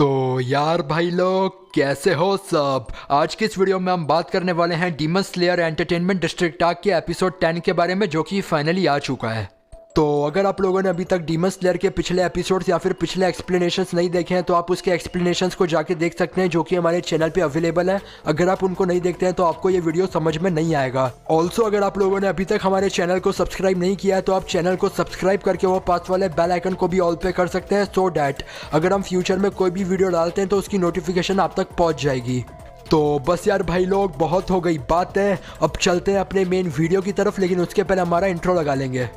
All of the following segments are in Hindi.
तो यार भाई लोग कैसे हो सब। आज की इस वीडियो में हम बात करने वाले हैं demon slayer entertainment district arc के एपिसोड 10 के बारे में, जो कि फाइनली आ चुका है। तो अगर आप लोगों ने अभी तक डीमन स्लेयर के पिछले एपिसोड्स या फिर पिछले एक्सप्लेनेशंस नहीं देखे हैं तो आप उसके एक्सप्लेनेशंस को जाके देख सकते हैं, जो कि हमारे चैनल पे अवेलेबल है। अगर आप उनको नहीं देखते हैं तो आपको ये वीडियो समझ में नहीं आएगा। ऑल्सो अगर आप लोगों ने अभी तक हमारे चैनल को सब्सक्राइब नहीं किया है तो आप चैनल को सब्सक्राइब करके वो पास वाले बेल आइकन को भी ऑल पे कर सकते हैं, सो डैट अगर हम फ्यूचर में कोई भी वीडियो डालते हैं तो उसकी नोटिफिकेशन आप तक पहुँच जाएगी। तो बस यार भाई लोग, बहुत हो गई बातें, अब चलते हैं अपने मेन वीडियो की तरफ, लेकिन उसके पहले हमारा इंट्रो लगा लेंगे।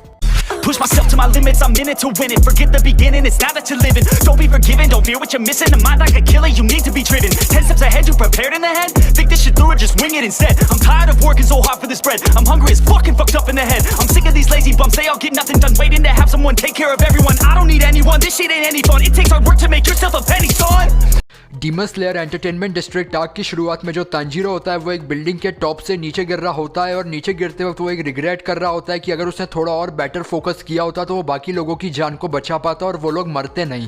Push myself to my limits, I'm in it to win it. Forget the beginning, it's now that you're living. Don't be forgiven, don't fear what you're missing. A mind like a killer, you need to be driven. 10 steps ahead, you prepared in the head? Think this shit through or just wing it instead? I'm tired of working so hard for this bread. I'm hungry as fucking fucked up in the head. I'm sick of these lazy bums, they all get nothing done. Waiting to have someone take care of everyone. I don't need anyone, this shit ain't any fun. It takes hard work to make yourself a penny, son. Demon slayer entertainment district arc की शुरुआत में जो तांजीरो होता है वो एक बिल्डिंग के टॉप से नीचे गिर रहा होता है, और नीचे गिरते वक्त वो एक रिग्रेट कर रहा होता है कि अगर उसने थोड़ा और बेटर फोकस किया होता तो वो बाकी लोगों की जान को बचा पाता और वो लोग मरते नहीं।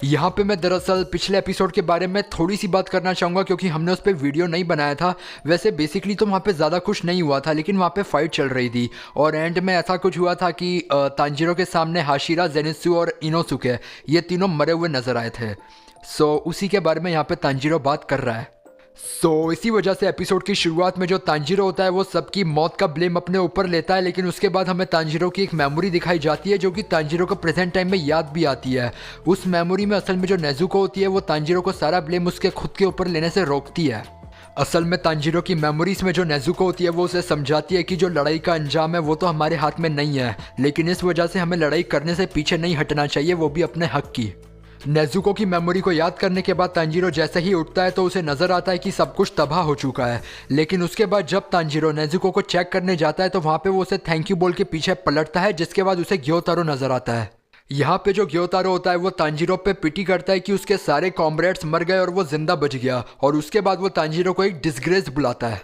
यहाँ पे मैं दरअसल पिछले एपिसोड के बारे में थोड़ी सी बात करना चाहूँगा, क्योंकि हमने उस पर वीडियो नहीं बनाया था। वैसे बेसिकली तो वहाँ पे ज़्यादा कुछ नहीं हुआ था, लेकिन वहाँ पे फाइट चल रही थी और एंड में ऐसा कुछ हुआ था कि तांजीरो के सामने हाशिरा, जेनित्सु और इनोसुके ये तीनों मरे हुए नजर आए थे। उसी के बारे में यहाँ पे तांजीरो बात कर रहा है। इसी वजह से एपिसोड की शुरुआत में जो तांजीरो होता है वो सबकी मौत का ब्लेम अपने ऊपर लेता है, लेकिन उसके बाद हमें तांजीरो की एक मेमोरी दिखाई जाती है जो कि तांजीरो को प्रेजेंट टाइम में याद भी आती है। उस मेमोरी में असल में जो नेजुको होती है वो तांजीरो को सारा ब्लेम उसके खुद के ऊपर लेने से रोकती है। असल में तांजीरो की मेमोरीज में जो नेजुको होती है वो उसे समझाती है कि जो लड़ाई का अंजाम है वो तो हमारे हाथ में नहीं है, लेकिन इस वजह से हमें लड़ाई करने से पीछे नहीं हटना चाहिए, वो भी अपने हक की। नेजुको की मेमोरी को याद करने के बाद तांजीरो जैसे ही उठता है तो उसे नजर आता है कि सब कुछ तबाह हो चुका है, लेकिन उसके बाद जब तांजीरो नेजुको को चेक करने जाता है तो वहाँ पे वो उसे थैंक यू बोल के पीछे पलटता है, जिसके बाद उसे ग्योतारो नजर आता है। यहाँ पे जो ग्योतारो होता है वो तांजीरो पे पिटी करता है कि उसके सारे कॉमरेड्स मर गए और वो जिंदा बच गया, और उसके बाद वो तांजीरो को एक डिसग्रेस बुलाता है।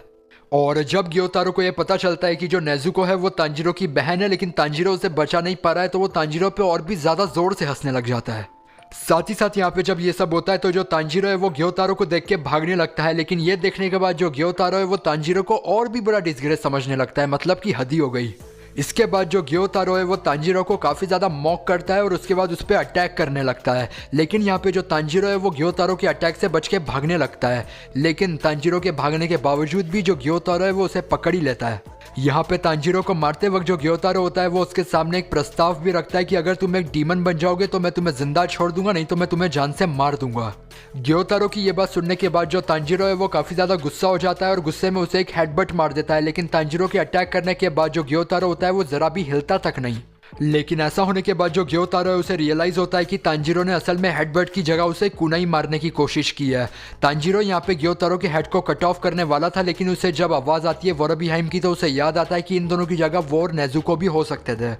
और जब ग्योतारो को ये पता चलता है कि जो नेजुको है वो तांजीरो की बहन है, लेकिन तांजीरो उसे बचा नहीं पा रहा है, तो वो तांजीरो पे और भी ज्यादा जोर से हंसने लग जाता है। साथ ही साथ यहाँ पे जब ये सब होता है तो जो तांजीरो है वो ग्योतारो को देख के भागने लगता है, लेकिन ये देखने के बाद जो ग्योतारो है वो तांजीरो को और भी बड़ा डिसग्रेस समझने लगता है, मतलब कि हद ही हो गई। इसके बाद जो ग्योतारो है वो तांजीरो को काफ़ी ज़्यादा मॉक करता है और उसके बाद उस पर अटैक करने लगता है, लेकिन यहाँ पे जो तांजीरो है वो ग्योतारो के अटैक से बच के भागने लगता है, लेकिन तांजीरो के भागने के बावजूद भी जो ग्योतारो है वो उसे पकड़ ही लेता है। यहाँ पे तांजीरो को मारते वक्त जो ग्योतारो होता है वो उसके सामने एक प्रस्ताव भी रखता है कि अगर तुम एक डीमन बन जाओगे तो मैं तुम्हें जिंदा छोड़ दूंगा, नहीं तो मैं तुम्हें जान से मार दूंगा। ग्योतारो की ये बात सुनने के बाद जो तांजीरो है वो काफी ज्यादा गुस्सा हो जाता है और गुस्से में उसे एक हेडबट मार देता है, लेकिन तांजीरो के अटैक करने के बाद जो ग्योतारो होता है वो जरा भी हिलता तक नहीं। लेकिन ऐसा होने के बाद जो ग्योतारो है उसे रियलाइज होता है कि तांजीरो ने असल में हेडबट की जगह उसे कुनाई मारने की कोशिश की है। तांजीरो यहाँ पे ग्योतारो के हेड को कट ऑफ करने वाला था, लेकिन उसे जब आवाज आती है वोरोबिहाइम की तो उसे याद आता है कि इन दोनों की जगह वो और नेजुको भी हो सकते थे।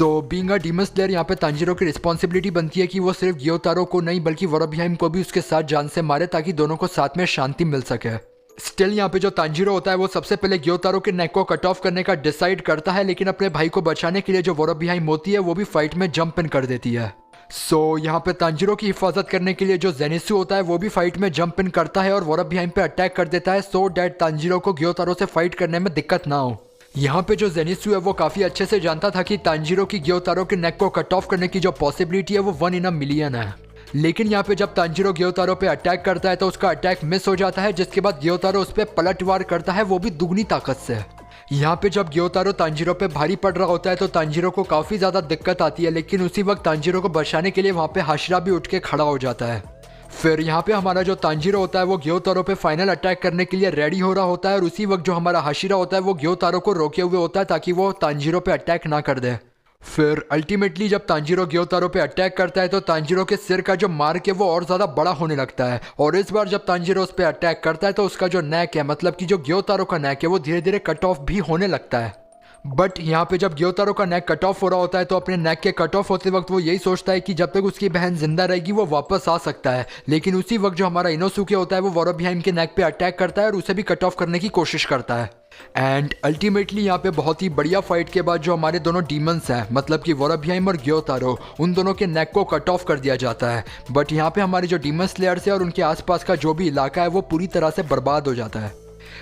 बीइंग अ डीमन स्लेयर यहाँ पे तांजीरो की रिस्पॉन्सिबिलिटी बनती है कि वो सिर्फ ग्योतारो को नहीं बल्कि वोरोबिहाइम को भी उसके साथ जान से मारे, ताकि दोनों को साथ में शांति मिल सके। स्टिल यहाँ पे जो तांजीरो होता है वो सबसे पहले ग्योतारो के नेक को कट ऑफ करने का डिसाइड करता है, लेकिन अपने भाई को बचाने के लिए जो वोरोबिहाइम होती है वो भी फाइट में जंप इन कर देती है। यहाँ पे तांजीरो की हिफाजत करने के लिए जो जेनित्सु होता है वो भी फाइट में जंप इन करता है और वोरोबिहाइम पे अटैक कर देता है, सो डैट तांजीरो को ग्योतारो से फाइट करने में दिक्कत ना हो। यहाँ पे जो जेनित्सु है वो काफी अच्छे से जानता था कि तांजीरो की ग्योतारो के नेक को कट ऑफ करने की जो पॉसिबिलिटी है वो 1 in a million है, लेकिन यहाँ पे जब तांजीरो ग्योतारो पे अटैक करता है तो उसका अटैक मिस हो जाता है, जिसके बाद ग्योतारो उस पर पलटवार करता है, वो भी दुगनी ताकत से। यहाँ पे जब ग्योतारो तांजीरो पे भारी पड़ रहा होता है तो तांजीरो को काफी ज्यादा दिक्कत आती है, लेकिन उसी वक्त तांजीरो को बचाने के लिए वहाँ पे हाशिरा भी उठ के खड़ा हो जाता है। फिर यहाँ पे हमारा जो तांजीरो होता है वो ग्योतारो पे फाइनल अटैक करने के लिए रेडी हो रहा होता है, और उसी वक्त जो हमारा हाशिरा होता है वो ग्योतारो को रोके हुए होता है ताकि वो तांजीरो पे अटैक ना कर दे। फिर अल्टीमेटली जब तांजीरो ग्योतारो पे अटैक करता है तो तांजीरो के सिर का जो मार्क है वो और ज़्यादा बड़ा होने लगता है, और इस बार जब तांजीरो उस पर अटैक करता है तो उसका जो नेक है, मतलब कि जो ग्योतारो का नेक है वो धीरे धीरे कट ऑफ भी होने लगता है। बट यहाँ पे जब ग्योतारो का नेक कट ऑफ हो रहा होता है तो अपने नेक के कट ऑफ होते वक्त वो यही सोचता है कि जब तक उसकी बहन जिंदा रहेगी वो वापस आ सकता है। लेकिन उसी वक्त जो हमारा इनोसुके होता है वो वोरोबिहाइम के नेक पे अटैक करता है और उसे भी कट ऑफ करने की कोशिश करता है। एंड अल्टीमेटली यहाँ पे बहुत ही बढ़िया फाइट के बाद जो हमारे दोनों डीमंस हैं, मतलब कि वोरोबिहाइम और ग्योतारो, उन दोनों के नेक को कट ऑफ कर दिया जाता है। बट यहाँ पे हमारे जो डीमन स्लेयर्स है और उनके आसपास का जो भी इलाका है वो पूरी तरह से बर्बाद हो जाता है।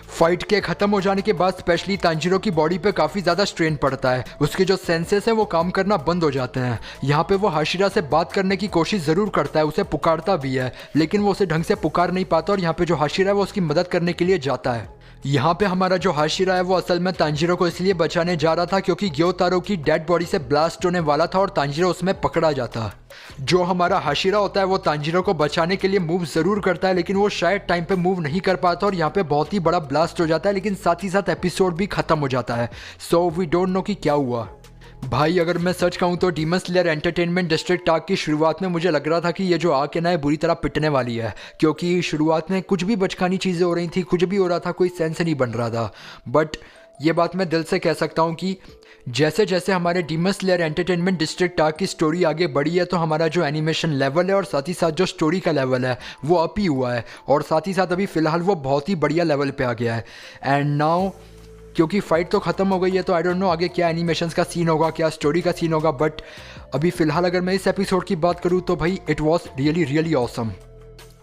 फाइट के खत्म हो जाने के बाद स्पेशली तांजीरो की बॉडी पे काफ़ी ज़्यादा स्ट्रेन पड़ता है। उसके जो सेंसेस हैं वो काम करना बंद हो जाते हैं। यहाँ पे वो हाशिरा से बात करने की कोशिश ज़रूर करता है, उसे पुकारता भी है, लेकिन वो उसे ढंग से पुकार नहीं पाता और यहाँ पे जो हाशिरा है वो उसकी मदद करने के लिए जाता है। यहाँ पे हमारा जो हाशिरा है वो असल में तांजीरो को इसलिए बचाने जा रहा था क्योंकि ग्योतारो की डेड बॉडी से ब्लास्ट होने वाला था और तांजीरो उसमें पकड़ा जाता। जो हमारा हाशिरा होता है वो तांजीरो को बचाने के लिए मूव ज़रूर करता है, लेकिन वो शायद टाइम पे मूव नहीं कर पाता और यहाँ पे बहुत ही बड़ा ब्लास्ट हो जाता है, लेकिन साथ ही साथ एपिसोड भी ख़त्म हो जाता है। सो वी डोंट नो कि क्या हुआ। भाई अगर मैं सच कहूँ तो demon slayer entertainment district arc की शुरुआत में मुझे लग रहा था कि ये जो आर्क है ना बुरी तरह पिटने वाली है, क्योंकि शुरुआत में कुछ भी बचकानी चीज़ें हो रही थी, कुछ भी हो रहा था, कोई सेंस नहीं बन रहा था। बट ये बात मैं दिल से कह सकता हूँ कि जैसे जैसे हमारे demon slayer entertainment district arc की स्टोरी आगे बढ़ी है तो हमारा जो एनिमेशन लेवल है और साथ ही साथ जो स्टोरी का लेवल है वो अप ही हुआ है, और साथ ही साथ अभी फ़िलहाल वो बहुत ही बढ़िया लेवल पे आ गया है। एंड नाउ क्योंकि फ़ाइट तो ख़त्म हो गई है तो आई डोंट नो आगे क्या एनिमेशंस का सीन होगा, क्या स्टोरी का सीन होगा। बट अभी फ़िलहाल अगर मैं इस एपिसोड की बात करूँ तो भाई इट वॉज रियली ऑसम।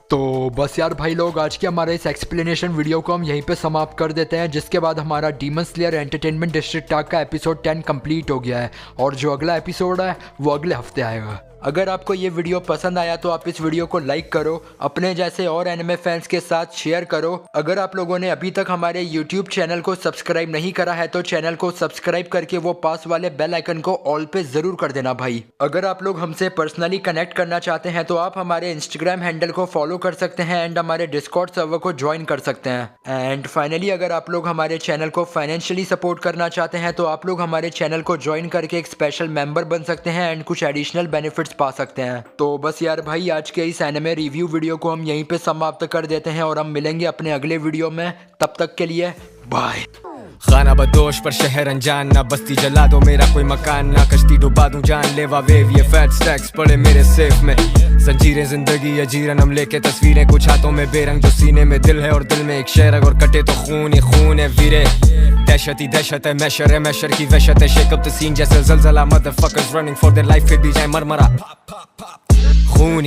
तो बस यार भाई लोग, आज के हमारे इस एक्सप्लेनेशन वीडियो को हम यहीं पे समाप्त कर देते हैं, जिसके बाद हमारा demon slayer entertainment district arc का एपिसोड 10 कंप्लीट हो गया है और जो अगला एपिसोड है वो अगले हफ्ते आएगा। अगर आपको ये वीडियो पसंद आया तो आप इस वीडियो को लाइक करो, अपने जैसे और एनिमे फैंस के साथ शेयर करो। अगर आप लोगों ने अभी तक हमारे यूट्यूब चैनल को सब्सक्राइब नहीं करा है तो चैनल को सब्सक्राइब करके वो पास वाले बेल आइकन को ऑल पे ज़रूर कर देना भाई। अगर आप लोग हमसे पर्सनली कनेक्ट करना चाहते हैं तो आप हमारे इंस्टाग्राम हैंडल को फॉलो कर सकते हैं एंड हमारे डिस्कॉर्ड सर्वर को ज्वाइन कर सकते हैं। एंड फाइनली अगर आप लोग हमारे चैनल को फाइनेंशियली सपोर्ट करना चाहते हैं तो आप लोग हमारे चैनल को ज्वाइन करके एक स्पेशल मेंबर बन सकते हैं एंड कुछ एडिशनल बेनिफिट्स पा सकते हैं। तो बस यार भाई, आज के इस एनिमे रिव्यू वीडियो को हम यहीं पे समाप्त कर देते हैं और हम मिलेंगे अपने अगले वीडियो में। तब तक के लिए बाय। खाना बदोश पर शहर अनजान, ना बस्ती जला दो मेरा कोई मकान, ना कश्ती डुबा दूं जानलेवा वेव, ये फैट स्टैक्स पड़े मेरे सेफ में। जंजीरें जिंदगी अजीरन हम लेके तस्वीरें, कुछ हाथों में बेरंग जो सीने में दिल है और दिल में एक शेर और कटे तो खून ही खून है वीरे। दहशत ही दहशत है, मैशर की वहशत है, शेक अप द सीन जैसे ज़लज़ला, motherfuckers running for their life, फिर भी जाए मरमरा खून